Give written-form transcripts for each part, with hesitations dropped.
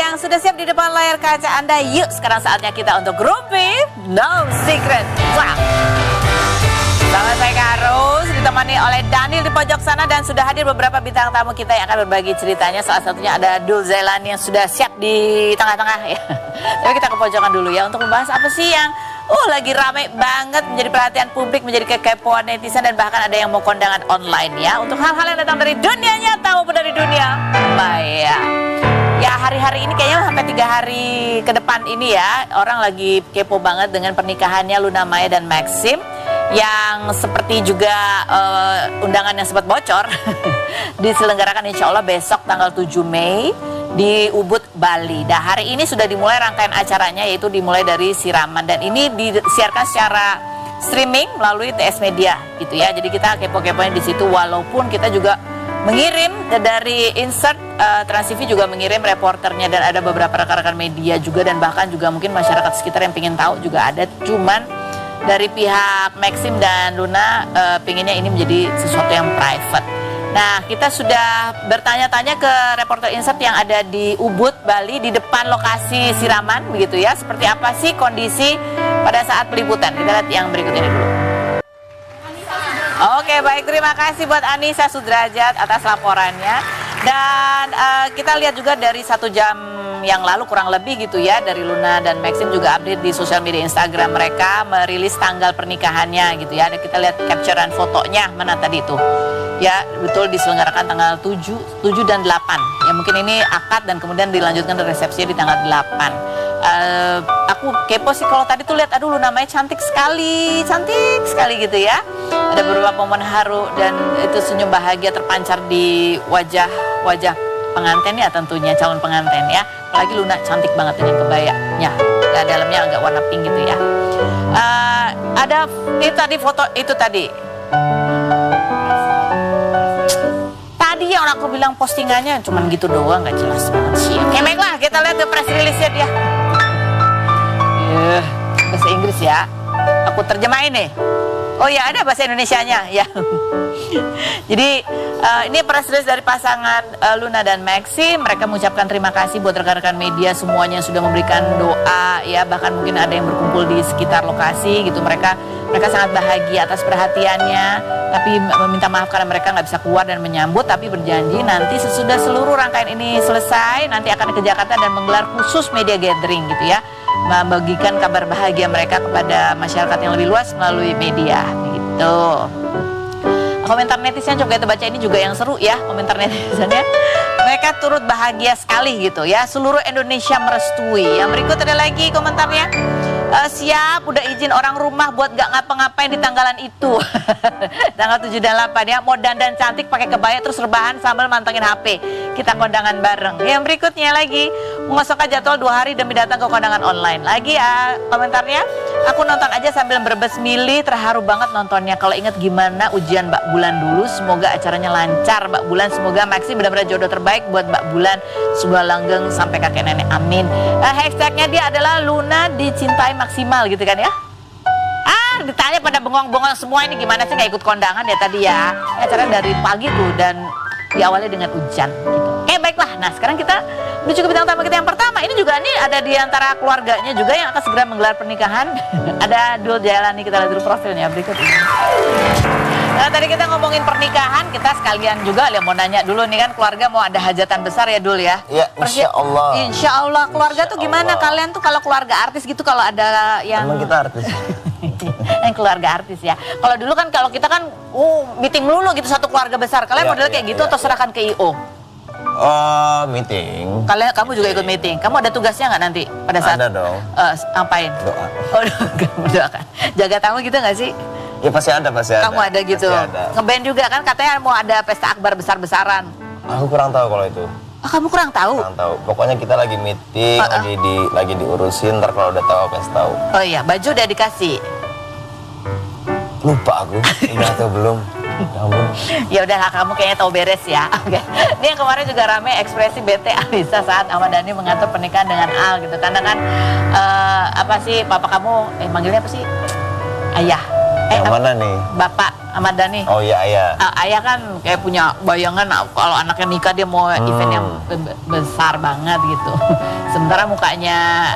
yang sudah siap di depan layar kaca Anda, yuk sekarang saatnya kita untuk grouping No Secret. Wow. Sama saya Karus, ditemani oleh Daniel di pojok sana dan sudah hadir beberapa bintang tamu kita yang akan berbagi ceritanya. Salah satunya ada Dul Zailani yang sudah siap di tengah-tengah ya. Tapi kita ke pojokan dulu ya untuk membahas apa sih yang lagi rame banget menjadi perhatian publik, menjadi kekepoan netizen dan bahkan ada yang mau kondangan online ya. Untuk hal-hal yang datang dari dunia nyata maupun dari dunia maya. Ya hari-hari ini kayaknya sampai 3 hari ke depan ini ya orang lagi kepo banget dengan pernikahannya Luna Maya dan Maxim yang seperti juga undangan yang sempat bocor diselenggarakan insya Allah besok tanggal 7 Mei di Ubud, Bali. Nah hari ini sudah dimulai rangkaian acaranya yaitu dimulai dari siraman dan ini disiarkan secara streaming melalui TS Media gitu ya. Jadi kita kepo-kepoin di situ walaupun kita juga mengirim dari insert Trans TV juga mengirim reporternya dan ada beberapa rekan-rekan media juga dan bahkan juga mungkin masyarakat sekitar yang pengen tahu juga ada. Cuman dari pihak Maxim dan Luna pengennya ini menjadi sesuatu yang private. Nah kita sudah bertanya-tanya ke reporter insert yang ada di Ubud, Bali di depan lokasi siraman begitu ya. Seperti apa sih kondisi pada saat peliputan? Kita lihat yang berikut ini dulu. Oke baik, terima kasih buat Anissa Sudrajat atas laporannya. Dan kita lihat juga dari 1 jam yang lalu kurang lebih gitu ya dari Luna dan Maxim juga update di sosial media Instagram mereka merilis tanggal pernikahannya gitu ya. Dan kita lihat capturean fotonya mana tadi itu. Ya betul diselenggarakan tanggal 7 dan 8. Ya mungkin ini akad dan kemudian dilanjutkan resepsinya di tanggal 8. Aku kepo sih kalau tadi tuh lihat aduh Luna Maya cantik sekali gitu ya. Ada beberapa momen haru dan itu senyum bahagia terpancar di wajah pengantin ya tentunya calon pengantin ya. Apalagi Luna cantik banget dengan kebayanya. Ya dalamnya agak warna pink gitu ya. Ada ini tadi foto itu tadi. Tadi yang aku bilang postingannya cuman gitu doang nggak jelas banget sih. Oke baiklah kita lihat ke press release-nya dia. Bahasa Inggris ya. Aku terjemahin nih. Oh ya ada bahasa Indonesianya ya. Jadi ini press release dari pasangan Luna dan Maxim. Mereka mengucapkan terima kasih buat rekan-rekan media semuanya yang sudah memberikan doa ya. Bahkan mungkin ada yang berkumpul di sekitar lokasi gitu. Mereka sangat bahagia atas perhatiannya. Tapi meminta maaf karena mereka nggak bisa keluar dan menyambut. Tapi berjanji nanti sesudah seluruh rangkaian ini selesai nanti akan ke Jakarta dan menggelar khusus media gathering gitu ya. Membagikan kabar bahagia mereka kepada masyarakat yang lebih luas melalui media gitu. Komentar netizen coba kita baca ini juga yang seru ya komentar netizennya. Mereka turut bahagia sekali gitu ya. Seluruh Indonesia merestui. Yang berikut ada lagi komentarnya. Siap, udah izin orang rumah buat gak ngapa-ngapain di tanggalan itu. Tanggal 7 dan 8 ya. Mau dandan cantik pakai kebaya terus rebahan sambil mantengin HP. Kita kondangan bareng. Yang berikutnya lagi, mengosongkan jadwal 2 hari demi datang ke kondangan online. Lagi ya komentarnya, aku nonton aja sambil berbes milih, terharu banget nontonnya. Kalau inget gimana ujian Mbak Bulan dulu, semoga acaranya lancar Mbak Bulan. Semoga Maxim benar-benar jodoh terbaik buat Mbak Bulan. Semoga langgeng sampai kakek nenek, amin. Hashtagnya dia adalah Luna dicintai maksimal gitu kan ya. Ditanya pada bengong-bengong semua ini gimana sih nggak ikut kondangan ya tadi ya. Acaranya dari pagi tuh dan diawali dengan hujan gitu. Oke baiklah, nah sekarang kita menuju ke bintang tamu kita yang pertama. Ini juga nih ada di antara keluarganya juga yang akan segera menggelar pernikahan. Ada Dul Zailani, kita lihat dulu profilnya berikut ini. Nah tadi kita ngomongin pernikahan, kita sekalian juga mau nanya dulu nih kan keluarga mau ada hajatan besar ya Dul ya? Iya insya Allah. Insya Allah keluarga tuh gimana kalian tuh kalau keluarga artis gitu kalau ada yang... Emang kita artis? Yang keluarga artis ya. Kalau dulu kan kalau kita kan meeting melulu gitu satu keluarga besar. Kalian modelnya kayak gitu atau serahkan ke IO? Oh meeting. Kamu juga ikut meeting. Kamu ada tugasnya nggak nanti pada saat? Ada dong. Ngapain? Doa. Oh doa. Jaga tamu gitu nggak sih? Ya pasti ada. Kamu ada gitu. Ngeband juga kan katanya mau ada pesta akbar besar-besaran. Aku kurang tahu kalau itu. Oh, kamu kurang tahu? Kurang tahu. Pokoknya kita lagi meeting, lagi diurusin. Ntar kalau udah tahu pasti tahu. Oh iya, baju udah dikasih. Lupa aku, udah atau belum? Ya udahlah kamu kayaknya tahu beres ya. Oke. Ini yang kemarin juga rame ekspresi bete Alisa saat Ahmad Dhani mengatur pernikahan dengan Al gitu. Karena kan apa sih papa kamu manggilnya apa sih? Ayah. Yang mana nih? Bapak Ahmad Dhani. Oh iya, Ayah. Ayah kan kayak punya bayangan kalau anaknya nikah dia mau event yang besar banget gitu. Sementara mukanya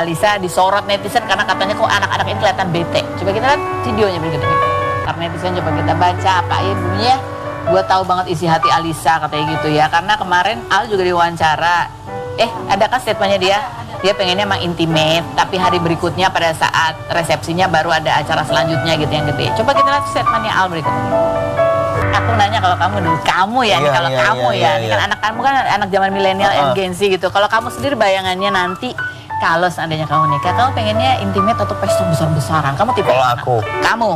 Alisa disorot netizen karena katanya kok anak-anak ini kelihatan bete. Coba kita lihat videonya berikut ini. Karena netizen coba kita baca apa ya bunyinya. Gue tahu banget isi hati Alisa katanya gitu ya. Karena kemarin Al juga diwawancara. Ada kan statementnya dia? Dia pengennya emang intimate, tapi hari berikutnya pada saat resepsinya baru ada acara selanjutnya gitu yang gede. Coba kita lihat statementnya Al berikut ini. Aku nanya kalau kamu dulu, kamu ya, nih kalau kamu ya, ini kan anak kamu kan anak zaman milenial and Gen Z gitu. Kalau kamu sendiri bayangannya nanti kalau seandainya kamu nikah, kamu pengennya intimate atau pesta besar-besaran? Kamu tipe Kalau mana? aku. Kamu?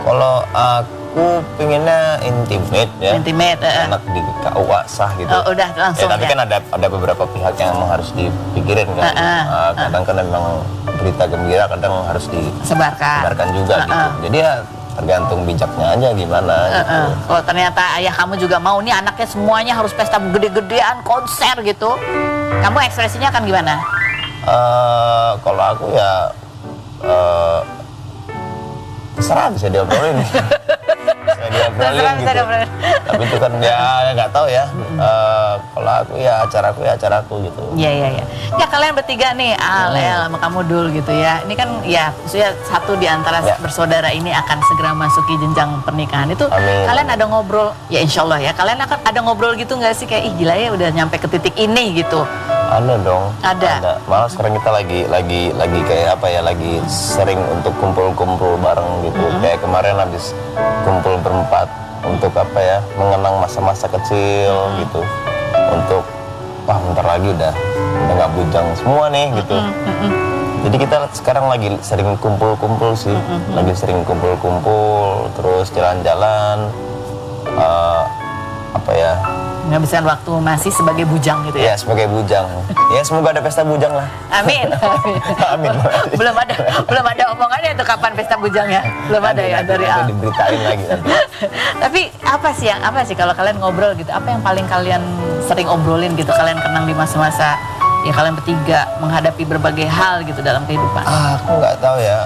Kalau aku pengennya intimate ya. Intimate. Anak di KUA sah gitu. Oh, udah langsung tapi ya. kan ada beberapa pihak yang memang harus dipikirin kan. Kadang kan memang berita gembira kadang harus disebarkan juga gitu. Jadi ya tergantung bijaknya aja gimana gitu. Kalau ternyata ayah kamu juga mau nih anaknya semuanya harus pesta gede-gedean, konser gitu, kamu ekspresinya akan gimana? Kalau aku ya terserah bisa diobrolin. Bisa diobrolin gitu. Tapi itu kan ya nggak tahu ya. Kalau aku ya acaraku gitu. Iya. Ya kalian bertiga nih, Al sama kamu Dul gitu ya. Ini kan ya maksudnya satu di antara bersaudara ini akan segera masuki jenjang pernikahan. Itu Amin. Kalian ada ngobrol, ya insya Allah ya. Kalian akan ada ngobrol gitu nggak sih kayak gila ya udah nyampe ke titik ini gitu. Ada dong. Ada. Malah sekarang kita lagi kayak apa ya, lagi sering untuk kumpul-kumpul bareng gitu. Kayak kemarin habis kumpul berempat untuk apa ya, mengenang masa-masa kecil gitu. Untuk bentar lagi udah nggak bujang semua nih gitu. Jadi kita sekarang lagi sering kumpul-kumpul sih. Lagi sering kumpul-kumpul, terus jalan-jalan. Apa ya? Ngabisin waktu masih sebagai bujang gitu ya? Ya sebagai bujang. Ya semoga ada pesta bujang lah. Amin. Amin. belum ada omongannya tuh kapan pesta bujangnya? Belum ada ya dari Al. Diberitain lagi nanti. Tapi apa sih kalau kalian ngobrol gitu? Apa yang paling kalian sering obrolin gitu? Kalian kenang di masa-masa ya kalian bertiga menghadapi berbagai hal gitu dalam kehidupan? Aku nggak tahu ya.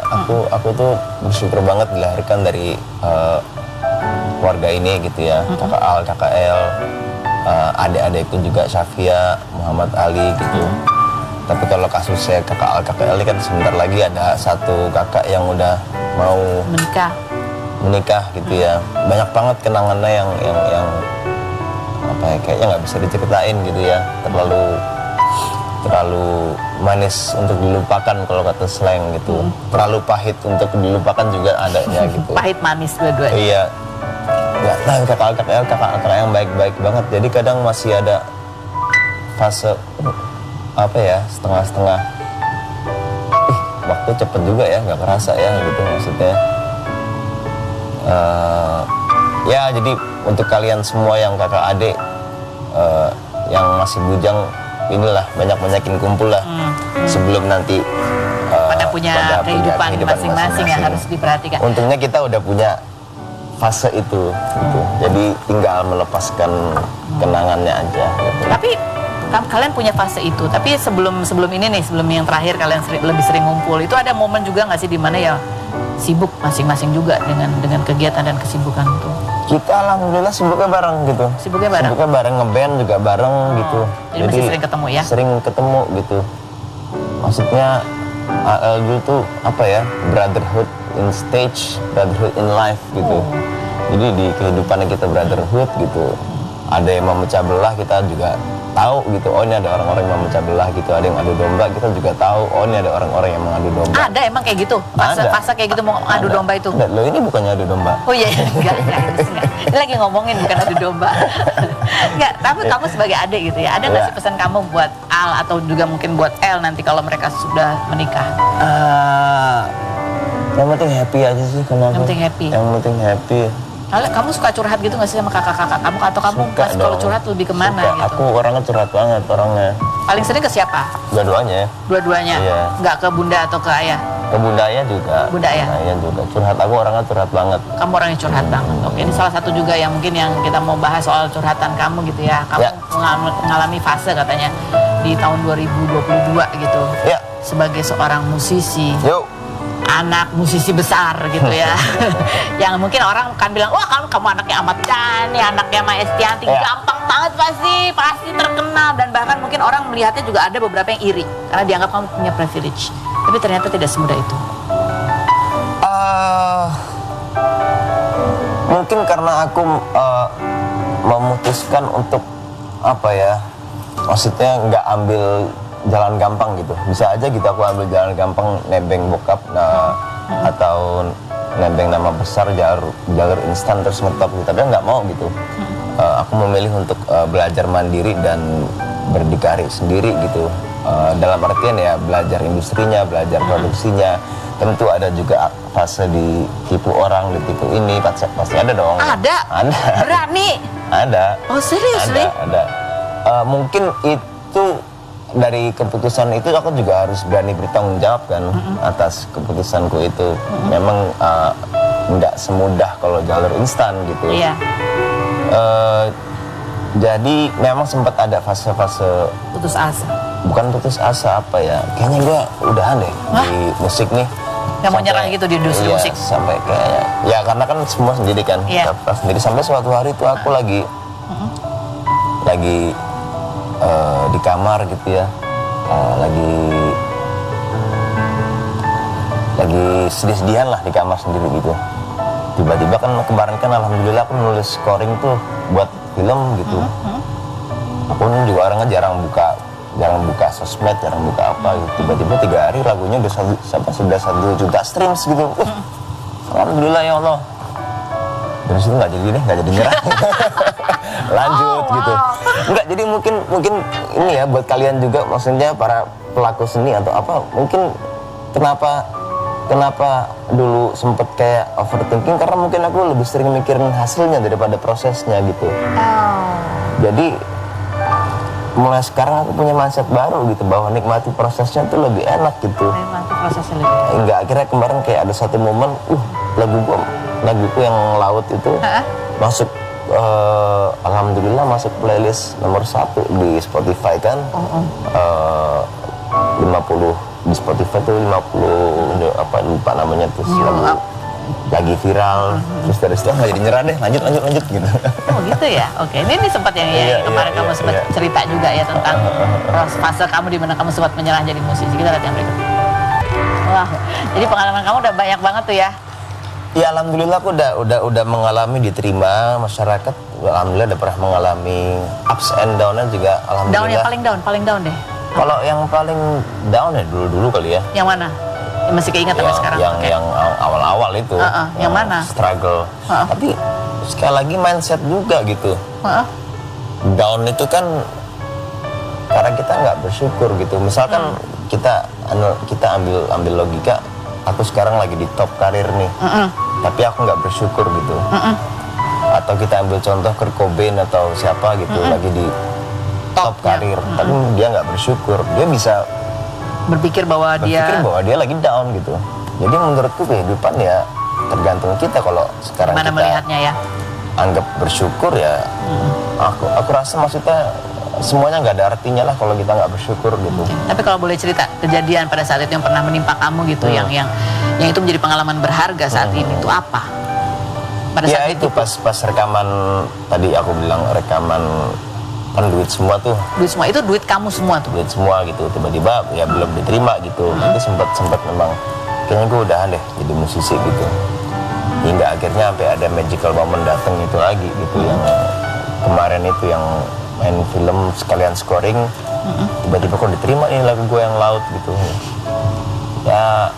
Aku tuh bersyukur banget dilahirkan dari keluarga ini gitu ya. Kakak Al, kakak El. Adik-adikku juga Syafia, Muhammad Ali gitu. Tapi kalau kasusnya kakak Al, kakak Ali kan sebentar lagi ada satu kakak yang udah mau menikah gitu ya. Banyak banget kenangannya yang apa ya, kayaknya nggak bisa diceritain gitu ya. Terlalu manis untuk dilupakan kalau kata slang gitu. Terlalu pahit untuk dilupakan juga adanya gitu. Pahit manis dua-duanya. Iya. Nggak tahu kakak yang baik-baik banget. Jadi kadang masih ada fase apa ya, setengah-setengah. Waktu cepet juga ya, nggak kerasa ya gitu maksudnya. Ya jadi untuk kalian semua yang kakak adik yang masih bujang, inilah banyakin kumpul lah sebelum nanti pada punya kehidupan masing-masing yang harus diperhatikan. Untungnya kita udah punya fase itu gitu. Jadi tinggal melepaskan kenangannya aja gitu. Tapi kalian punya fase itu, tapi sebelum ini nih, sebelum yang terakhir kalian lebih sering ngumpul, itu ada momen juga nggak sih di mana ya sibuk masing-masing juga dengan kegiatan dan kesibukan itu? Kita alhamdulillah sibuknya bareng gitu. Sibuknya bareng ngeband juga bareng gitu. Jadi masih sering ketemu ya? Sering ketemu gitu. Maksudnya AL dulu tuh apa ya, brotherhood in stage, brotherhood in life gitu. Jadi di kehidupan kita brotherhood gitu. Ada yang memecah belah, kita juga tahu gitu. Oh ini ada orang-orang yang memecah belah gitu. Ada yang adu domba, kita juga tahu. Oh ini ada orang-orang yang mengadu domba. Ada emang kayak gitu? Fase kayak gitu mau adu domba itu? Loh ini bukannya adu domba. Oh iya, enggak. Ini lagi ngomongin bukan adu domba. Enggak, tapi kamu sebagai adik gitu ya. Ada nggak sih pesan kamu buat Al atau juga mungkin buat El nanti kalau mereka sudah menikah? Yang penting happy aja sih. Kenapa? Yang penting happy. Yang penting happy. Kamu suka curhat gitu nggak sih sama kakak-kakak kamu? Atau kamu kalau curhat lebih kemana gitu? Aku orangnya curhat banget orangnya. Paling sering ke siapa? Dua-duanya. Dua-duanya? Iya. Nggak ke bunda atau ke ayah? Ke bundanya juga. Bunda ayah? Bundanya juga. Curhat, aku orangnya curhat banget. Kamu orangnya curhat banget. Oke, ini salah satu juga yang mungkin yang kita mau bahas soal curhatan kamu gitu ya. Kamu mengalami fase katanya di tahun 2022 gitu. Ya. Sebagai seorang musisi. Yuk. anak musisi besar gitu ya. Yang mungkin orang kan bilang, wah kamu anaknya Ahmad Dhani, anaknya Maya Estianty, gampang banget pasti terkenal. Dan bahkan mungkin orang melihatnya juga ada beberapa yang iri karena dianggap kamu punya privilege. Tapi ternyata tidak semudah itu. Mungkin karena aku memutuskan untuk apa ya, maksudnya nggak ambil jalan gampang gitu. Bisa aja gitu aku ambil jalan gampang, nebeng bokap atau nebeng nama besar, jalur instan terus ngetop gitu. Tapi nggak mau gitu. Aku memilih untuk belajar mandiri dan berdikari sendiri gitu. Dalam artian ya belajar industrinya, belajar produksinya. Tentu ada juga fase ditipu orang, ditipu ini, pasti ada dong. Ada? Berani? Ada. Oh serius nih? Ada. Mungkin itu dari keputusan itu aku juga harus berani bertanggung jawab kan atas keputusanku itu. Memang nggak semudah kalau jalur instan gitu. Iya. Jadi memang sempat ada fase-fase Putus asa? Bukan putus asa, apa ya, kayaknya gue udahan deh di musik nih. Gak mau nyerah gitu di industri musik? Sampai kayaknya, ya karena kan semua sendiri kan, kita sendiri. Sampai suatu hari itu aku lagi di kamar gitu ya, lagi sedih-sedihan lah di kamar sendiri gitu. Tiba-tiba kan kemarin kan alhamdulillah aku nulis scoring tuh buat film gitu. Aku juga orangnya jarang buka sosmed, jarang buka apa gitu. Tiba-tiba 3 hari lagunya sudah 1 juta streams gitu. Alhamdulillah ya Allah. Terus itu nggak jadi nyerah. Lanjut gitu. Enggak, jadi mungkin ini ya buat kalian juga, maksudnya para pelaku seni atau apa, mungkin kenapa dulu sempet kayak overthinking, karena mungkin aku lebih sering mikirin hasilnya daripada prosesnya gitu. Jadi mulai sekarang aku punya mindset baru gitu, bahwa nikmati prosesnya tuh lebih enak gitu. Nikmati prosesnya lebih enak. Enggak, akhirnya kemarin kayak ada satu momen, laguku yang Laut itu masuk, alhamdulillah masuk playlist nomor 1 di Spotify kan. 50 di Spotify tuh 50 apa lupa namanya tuh, lagi viral. Terus dari situ nggak jadi nyerah deh, lanjut gitu. Oh gitu ya, oke. Ini sempat yang kemarin kamu sempat cerita juga ya tentang fase kamu di mana kamu sempat menyerah jadi musisi. Kita lihat yang berikut. Wah, jadi pengalaman kamu udah banyak banget tuh ya. Ya alhamdulillah aku udah mengalami, diterima masyarakat. Alhamdulillah udah pernah mengalami ups and down-nya juga, alhamdulillah. Down yang paling down deh. Kalau yang paling down ya dulu kali ya. Yang mana? Yang masih keinget sampai sekarang? Yang awal-awal itu. Yang mana? Struggle. Tapi sekali lagi mindset juga gitu. Down itu kan karena kita nggak bersyukur gitu. Misalkan kita ambil logika, aku sekarang lagi di top karir nih, tapi aku nggak bersyukur gitu. Atau kita ambil contoh Kurt Cobain atau siapa gitu, lagi di top karir, tapi dia nggak bersyukur. Dia bisa berpikir bahwa dia lagi down gitu. Jadi menurutku kehidupan ya tergantung kita. Kalau sekarang mana kita melihatnya ya, anggap bersyukur ya, aku rasa maksudnya semuanya nggak ada artinya lah kalau kita nggak bersyukur gitu. Tapi kalau boleh cerita kejadian pada saat itu yang pernah menimpa kamu gitu, yang itu menjadi pengalaman berharga saat ini itu apa? Pada saat itu pas rekaman tadi aku bilang, rekaman kan duit semua tuh. Duit semua itu duit kamu semua tuh. Duit semua gitu, tiba-tiba ya belum diterima gitu. Itu sempat memang kayaknya gue udahan deh jadi musisi gitu. Hingga akhirnya sampai ada magical moment datang itu lagi gitu, yang kemarin itu yang main film sekalian scoring, tiba-tiba kok diterima nih lagu gue yang Laut gitu. Ya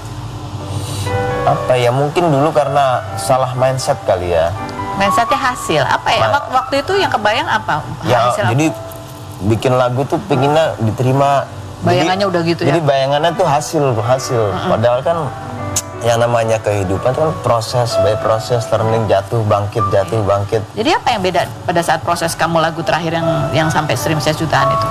apa ya, mungkin dulu karena salah mindset kali ya. Mindsetnya hasil apa ya? Waktu itu yang kebayang apa? Ya jadi bikin lagu tuh pinginnya diterima. Bayangannya udah gitu ya? Jadi bayangannya tuh hasil. Padahal kan yang namanya kehidupan kan proses by proses, learning, jatuh bangkit. Jadi apa yang beda pada saat proses kamu lagu terakhir yang sampai stream 1 jutaan itu,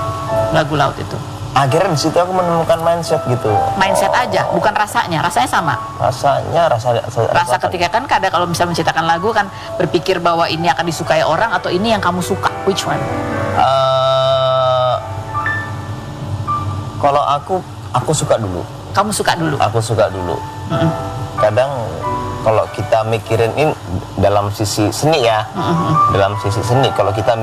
lagu Laut itu? Akhirnya di situ aku menemukan mindset gitu. Mindset aja, bukan rasanya sama. Rasa ketika kan kadang kalau bisa menciptakan lagu kan berpikir bahwa ini akan disukai orang atau ini yang kamu suka, which one? Kalau aku suka dulu. Kamu suka dulu? Aku suka dulu. kadang kalau kita mikirin ini dalam sisi seni ya, dalam sisi seni, kalau kita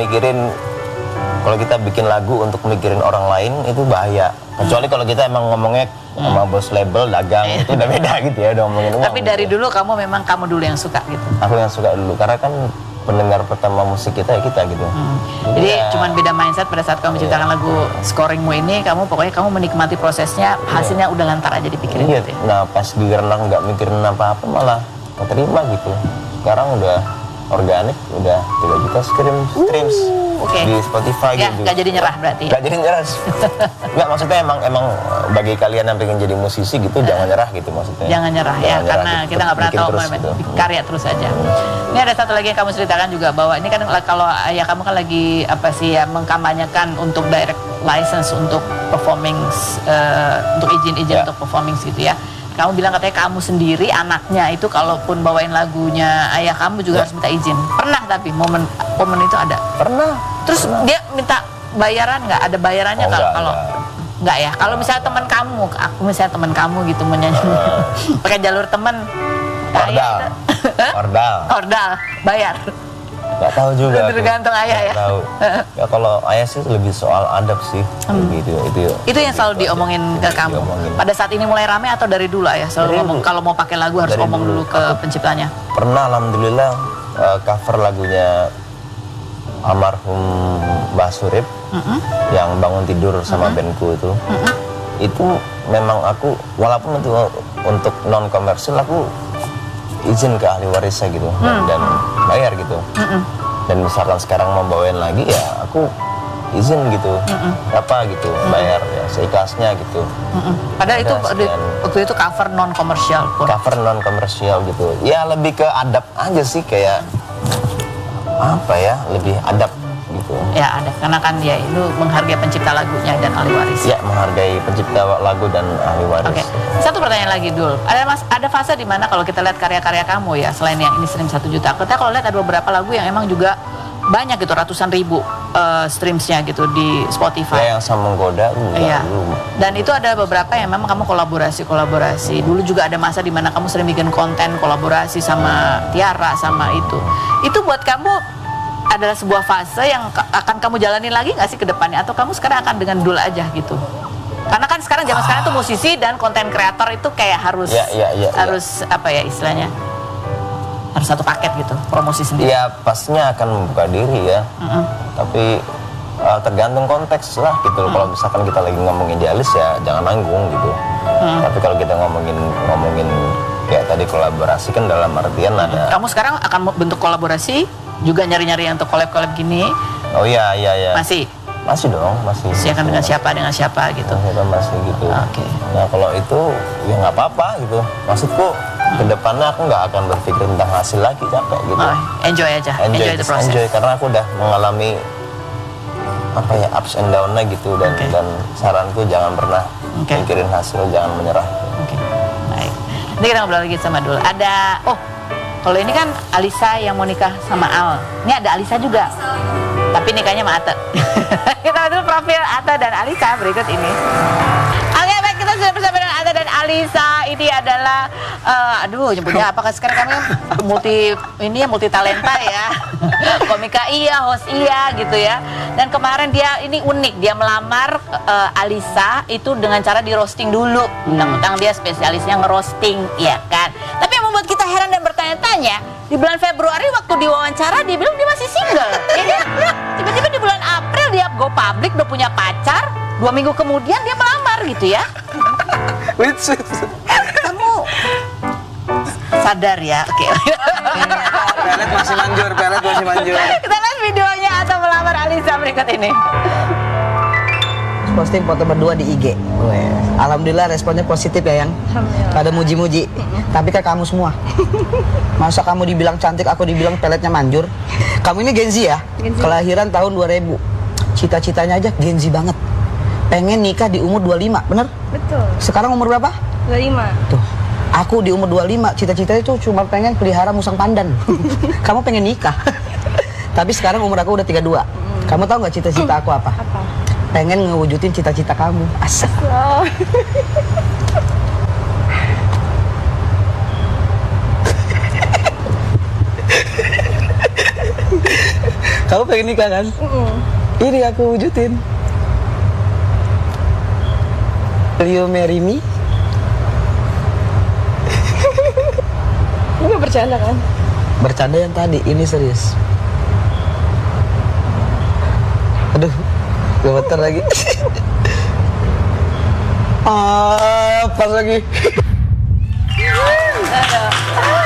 bikin lagu untuk mikirin orang lain itu bahaya. Kecuali kalau kita emang ngomongnya sama bos label, dagang, itu udah beda gitu ya, udah ngomongin uang. Tapi dari dulu memang kamu dulu yang suka gitu. Aku yang suka dulu, karena kan pendengar pertama musik kita ya kita gitu. Jadi cuman beda mindset pada saat kamu menciptakan lagu scoringmu ini, pokoknya kamu menikmati prosesnya, hasilnya udah lantar aja dipikirin gitu ya. Nah pas di renang nggak mikirin apa-apa malah keterima gitu. Sekarang udah organik, udah 3 juta streams di Spotify ya, gitu. Gak jadi nyerah berarti ya? Gak jadi nyerah. Nggak, maksudnya emang bagi kalian yang pengen jadi musisi gitu jangan nyerah gitu maksudnya. Jangan nyerah ya, karena gitu. kita nggak pernah tahu gitu. Karya terus aja. Ini ada satu lagi yang kamu ceritakan juga, bahwa ini kan kalau ayah kamu kan lagi mengkampanyekan untuk direct license untuk performing, untuk izin untuk performing gitu ya. Kamu bilang katanya kamu sendiri anaknya itu kalaupun bawain lagunya ayah kamu juga harus minta izin. Pernah tapi momen itu ada? Pernah. Terus dia minta bayaran nggak? Ada bayarannya kalau nggak ya? Kalau misalnya teman kamu gitu menyanyi pakai jalur teman, ordal, bayar. Nggak tahu juga. Tergantung ayah ya. Tahu. Ya kalau ayah sih lebih soal adab sih. Itu yang selalu diomongin ke kamu. Pada saat ini mulai ramai atau dari dulu ayah selalu ngomong kalau mau pakai lagu harus ngomong dulu ke penciptanya? Pernah, alhamdulillah cover lagunya almarhum Mbah Surip yang Bangun Tidur sama bandku itu. Itu memang aku walaupun untuk non komersil aku izin ke ahli warisnya gitu dan bayar gitu. Dan misalkan sekarang mau bawain lagi ya aku izin gitu, apa gitu, bayar ya seikhlasnya gitu. Padahal itu waktu itu cover non komersial pun. Cover non komersial gitu. Ya lebih ke adab aja sih, kayak apa ya, lebih adab gitu. Ya ada, karena kan dia itu menghargai pencipta lagunya dan ahli waris. Ya, menghargai pencipta lagu dan ahli waris. Oke. Satu pertanyaan lagi Dul. Ada fase di mana kalau kita lihat karya-karya kamu ya, selain yang ini stream 1 juta, kita kalau lihat ada beberapa lagu yang emang juga banyak gitu, ratusan ribu streamsnya gitu di Spotify. Ya, yang sama menggoda. Iya. Dan itu ada beberapa yang memang kamu kolaborasi. Dulu juga ada masa di mana kamu sering bikin konten kolaborasi sama Tiara sama itu. Itu buat kamu adalah sebuah fase yang akan kamu jalanin lagi nggak sih ke depannya, atau kamu sekarang akan dengan Dul aja gitu? Karena kan sekarang zaman sekarang tuh musisi dan konten kreator itu kayak harus apa ya istilahnya, harus satu paket gitu, promosi sendiri. Ya pastinya akan membuka diri ya. Tapi tergantung konteks lah gitu. Kalau misalkan kita lagi ngomongin idealis ya jangan nanggung gitu. Tapi kalau kita ngomongin kayak tadi kolaborasi kan dalam artian ada. Kamu sekarang akan bentuk kolaborasi juga, nyari-nyari yang untuk collab gitu? Oh iya. Masih dong. Siakan dengan siapa gitu. Masih gitu. Oke. Nah kalau itu ya nggak apa-apa gitu. Maksudku kedepannya aku nggak akan berpikir tentang hasil lagi, capek gitu. Enjoy aja. Enjoy the process. Enjoy, karena aku udah mengalami apa ya, ups and down-nya gitu, dan saranku jangan pernah mikirin hasil, jangan menyerah. Baik. Nanti kita ngobrol lagi sama Dul. Ada kalau ini kan Alisa yang mau nikah sama Al. Ini ada Alisa juga. Tapi nikahnya sama Ate. Kita lihat dulu profil Ate dan Alisa berikut ini. Oke, baik, kita sudah bersama dengan Ate dan Alisa. Ini adalah nyebutnya apa sekarang, kami multi talenta ya. Komika iya, host iya gitu ya. Dan kemarin dia ini unik, dia melamar Alisa itu dengan cara di roasting dulu. Mentang-mentang dia spesialisnya ngerosting, ya kan. Tapi yang membuat kita heran dan bertanya-tanya, di bulan Februari waktu diwawancara dia bilang dia masih single, ya kan? Tiba-tiba di bulan April dia go public, udah punya pacar. 2 minggu kemudian dia melamar gitu ya. Kamu sadar ya? Oke. Pelet masih manjur. Kita lihat videonya atau melamar Alisa berikut ini. Posting foto berdua di IG. Alhamdulillah responnya positif ya, Yang. Pada muji-muji. Tapi ke kamu semua. Masa kamu dibilang cantik, aku dibilang peletnya manjur. Kamu ini Gen Z ya? Kelahiran tahun 2000. Cita-citanya aja Gen Z banget. Pengen nikah di umur 25, bener? Betul. Sekarang umur berapa? 25. Tuh, aku di umur 25, cita-citanya itu cuma pengen pelihara musang pandan. Kamu pengen nikah. Tapi sekarang umur aku udah 32. Kamu tahu nggak cita-cita aku apa? Apa? Pengen ngewujudin cita-cita kamu. Asik. Oh. Kamu pengen nikah kan? Ini aku wujudin. Will you marry me? Enggak bercanda kan? Bercanda yang tadi, ini serius. Aduh, gemeter lagi. Pas lagi.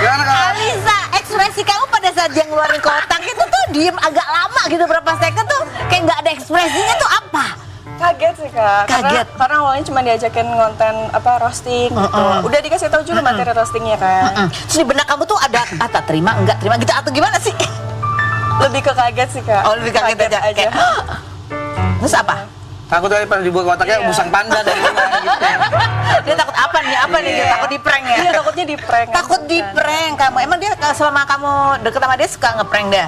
Gimana kak? Alisa, ekspresi kamu pada saat dia ngeluarin kotak itu tuh diem agak lama gitu, berapa second tuh kayak nggak ada ekspresinya tuh apa? Kaget sih kak. Kaget. Karena awalnya cuma diajakin ngonten roasting gitu. Udah dikasih tahu juga materi roastingnya kan. Terus di benak kamu tuh ada tak terima, enggak terima gitu atau gimana sih? Lebih ke kaget sih kak. Oh, lebih kaget aja. Kayak, terus apa? Takut tadi pas dibuat kotaknya musang panda dari mana gitu. Dia takut apa nih? Apa nih? Dia takut di prank ya? Iya, takutnya di prank. Takut di prank kamu. Emang dia selama kamu deket sama dia suka ngeprank dia?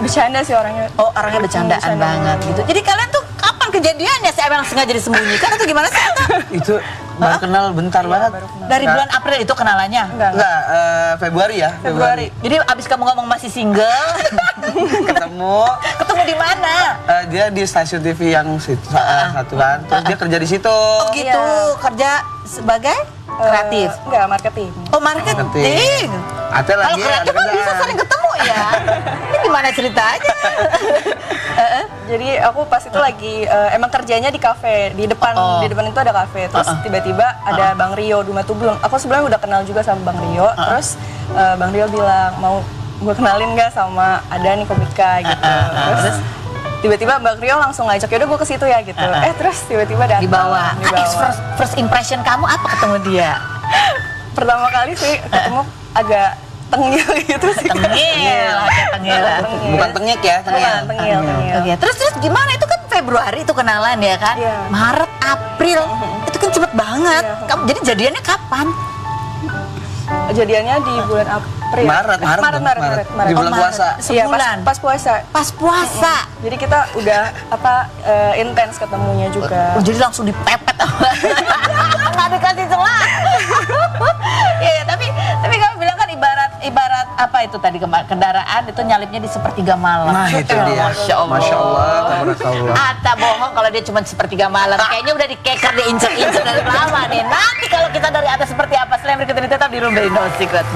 Bercanda sih orangnya. Oh, orangnya bercandaan Bercanda banget gitu. Jadi kalian tuh kapan kejadiannya sih? Emang sengaja disembunyikan atau gimana sih? Itu baru kenal bentar banget. Dari bulan April itu kenalannya? Enggak. Februari ya? Februari. Jadi abis kamu ngomong masih single, Ketemu. ketemu di mana? Dia di stasiun TV yang satu kan. Terus dia kerja di situ. Oh gitu, kerja sebagai kreatif. Enggak, marketing. Oh marketing. Ate Kalau lagi kreatif kan bisa sering ketemu ya. Ini gimana ceritanya? Jadi aku pas itu lagi emang kerjanya di kafe, di depan itu ada kafe. Terus tiba-tiba ada Bang Rio Dumatubun. Aku sebelumnya udah kenal juga sama Bang Rio. Terus Bang Rio bilang mau gue kenalin nggak sama ada nih komika gitu. Terus tiba-tiba Bang Rio langsung ngajak, yaudah gue ke situ ya gitu. Terus tiba-tiba datang. Dibawa. First impression kamu apa ketemu dia? Pertama kali sih ketemu agak tengil gitu sih. Tengil, agak tengil. Bukan tengik ya, Bukan, tengil. Oke, terus gimana? Itu kan Februari itu kenalan ya kan? Iya. Maret, April, itu kan cepet banget. Iya. Kamu jadi jadiannya kapan? Jadiannya di bulan April. Maret. Di bulan puasa. Iya, Sebulan. pas puasa. Pas puasa. Jadi kita udah intens ketemunya juga. Oh, jadi langsung dipepet. Nggak dikasih celah. Iya, tapi kamu bilang kan ibarat apa itu tadi kendaraan itu nyalipnya di sepertiga malam. Nah, itu dia. Masya Allah. Masya Allah, tabarakallah. Ata bohong kalau dia cuma sepertiga malam. Kayaknya udah dikeker, diincer-incer dari lama nih. Nanti kalau kita dari atas seperti apa? Selain berikut ini tetap di Room Indo Secret.